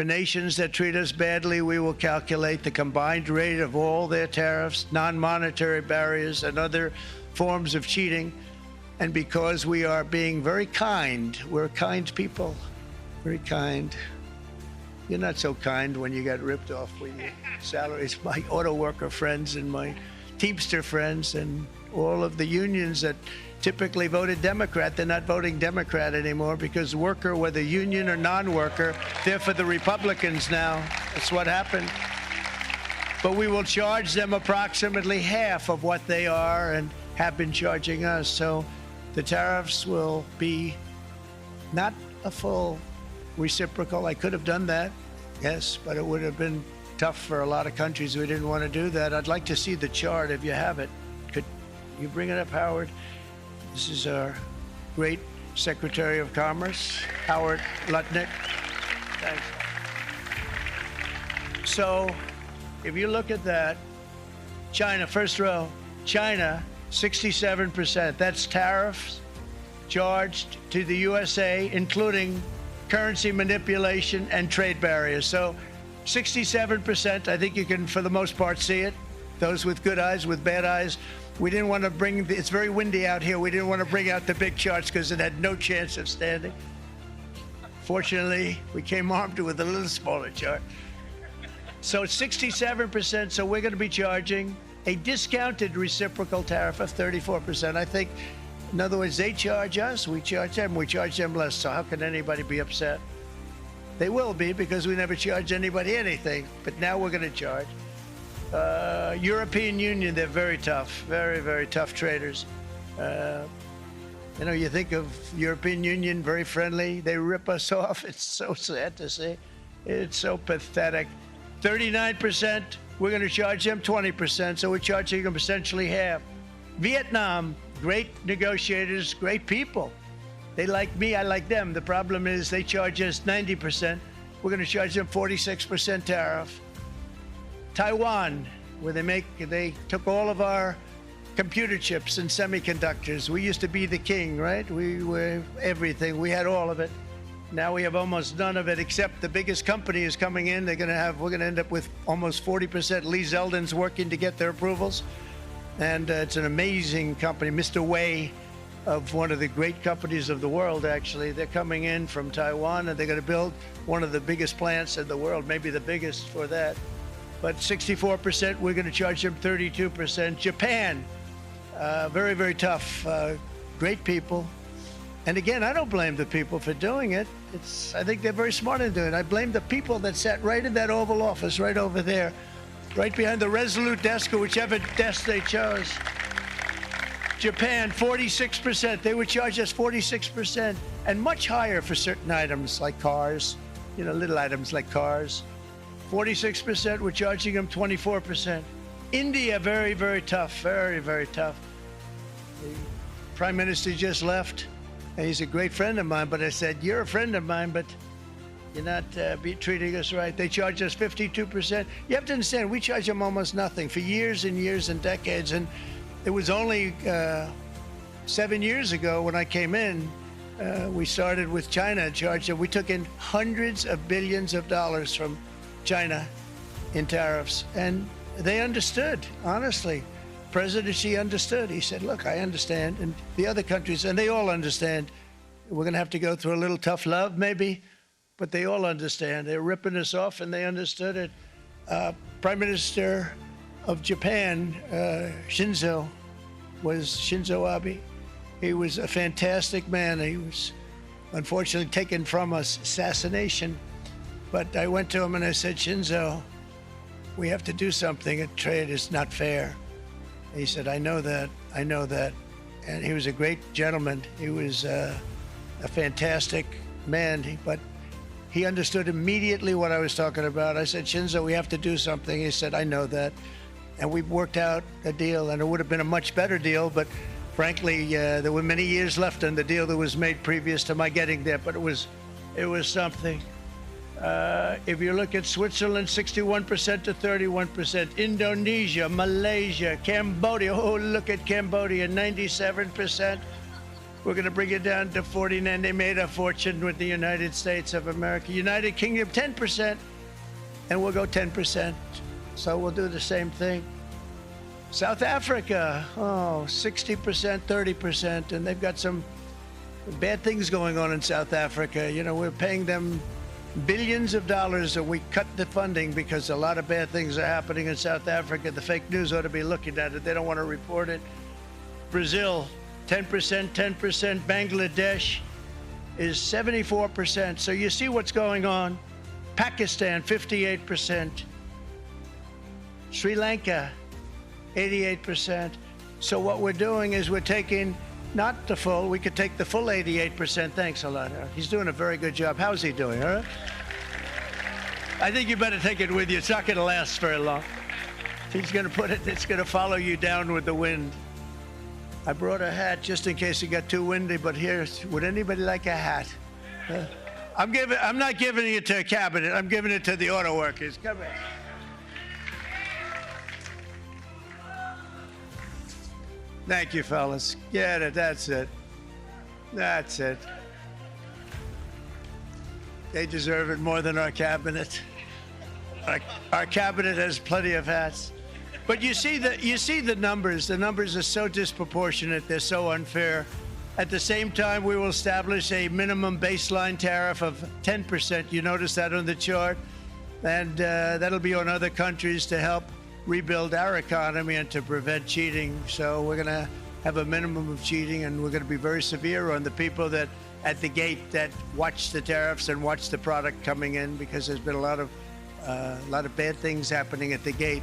For nations that treat us badly, we will calculate the combined rate of all their tariffs, non-monetary barriers, and other forms of cheating. And because we are being very kind, we're kind people, very kind. You're not so kind when you got ripped off with your salaries. My auto worker friends and my Teamster friends and all of the unions that typically voted Democrat, they're not voting Democrat anymore because worker, whether union or non-worker, they're for the Republicans now. That's what happened. But we will charge them approximately half of what they are and have been charging us. So the tariffs will be not a full reciprocal. I could have done that, yes, but it would have been tough for a lot of countries. We didn't want to do that. I'd like to see the chart if you have it. Could you bring it up, Howard? This is our great Secretary of Commerce, Howard Lutnick. Thanks. So if you look at that, China, first row, China, 67%. That's tariffs charged to the USA, including currency manipulation and trade barriers. So 67%, I think you can, for the most part, see it. Those with good eyes, with bad eyes. We didn't want to bring, it's very windy out here. We didn't want to bring out the big charts because it had no chance of standing. Fortunately, we came armed with a little smaller chart. So it's 67%, so we're going to be charging a discounted reciprocal tariff of 34%. I think, in other words, they charge us, we charge them less. So how can anybody be upset? They will be because we never charge anybody anything, but now we're going to charge. European Union, they're very tough, very, very tough traders. You know, you think of European Union, very friendly. They rip us off. It's so sad to see. It's so pathetic. 39%, we're going to charge them 20%, so we're charging them essentially half. Vietnam, great negotiators, great people. They like me, I like them. The problem is they charge us 90%. We're going to charge them 46% tariff. Taiwan, where they took all of our computer chips and semiconductors. We used to be the king, right? We were everything. We had all of it. Now we have almost none of it, except the biggest company is coming in. We're going to end up with almost 40%. Lee Zeldin's working to get their approvals. And it's an amazing company. Mr. Wei, of one of the great companies of the world, actually. They're coming in from Taiwan, and they're going to build one of the biggest plants in the world, maybe the biggest for that. But 64%, we're going to charge them 32%. Japan, very, very tough, great people. And again, I don't blame the people for doing it. I think they're very smart in doing it. I blame the people that sat right in that Oval Office, right over there, right behind the Resolute desk or whichever desk they chose. Japan, 46%. They would charge us 46%, and much higher for certain items like cars, you know, little items like cars. 46%, we're charging them 24%. India, very, very tough, very, very tough. The Prime Minister just left, and he's a great friend of mine, but I said, you're a friend of mine, but you're not treating us right. They charge us 52%. You have to understand, we charge them almost nothing for years and years and decades, and it was only 7 years ago when I came in, we started with China and charged them. We took in hundreds of billions of dollars from China in tariffs, and they understood, honestly. President Xi understood. He said, look, I understand, and the other countries, and they all understand. We're going to have to go through a little tough love, maybe, but they all understand. They're ripping us off, and they understood it. Prime Minister of Japan, Shinzo Abe. He was a fantastic man. He was unfortunately taken from us, assassination. But I went to him and I said, Shinzo, we have to do something. Trade is not fair. He said, I know that, I know that. And he was a great gentleman. He was a fantastic man, but he understood immediately what I was talking about. I said, Shinzo, we have to do something. He said, I know that. And we worked out a deal, and it would have been a much better deal, but frankly, there were many years left in the deal that was made previous to my getting there, but it was something. If you look at Switzerland, 61% to 31%. Indonesia, Malaysia, Cambodia. Oh, look at Cambodia, 97%. We're going to bring it down to 49. They made a fortune with the United States of America. United Kingdom, 10%, and we'll go 10%. So we'll do the same thing. South Africa, 60%, 30%, and they've got some bad things going on in South Africa. You know, we're paying them billions of dollars, and we cut the funding because a lot of bad things are happening in South Africa. The fake news ought to be looking at it. They don't want to report it. Brazil, 10%, 10%. Bangladesh is 74%. So you see what's going on. Pakistan, 58%. Sri Lanka, 88%. So what we're doing is we're taking not the full, we could take the full 88%. Thanks a lot. He's doing a very good job. How's he doing, all right? I think you better take it with you. It's not going to last very long. He's going to put it, it's going to follow you down with the wind. I brought a hat just in case it got too windy, but here, would anybody like a hat? I'm not giving it to a cabinet. I'm giving it to the auto workers. Come here. Thank you, fellas. Get it. That's it. That's it. They deserve it more than our cabinet. Our cabinet has plenty of hats. But you see the numbers. The numbers are so disproportionate. They're so unfair. At the same time, we will establish a minimum baseline tariff of 10%. You notice that on the chart? And that'll be on other countries to help rebuild our economy and to prevent cheating. So we're going to have a minimum of cheating, and we're going to be very severe on the people that at the gate that watch the tariffs and watch the product coming in, because there's been a lot of bad things happening at the gate.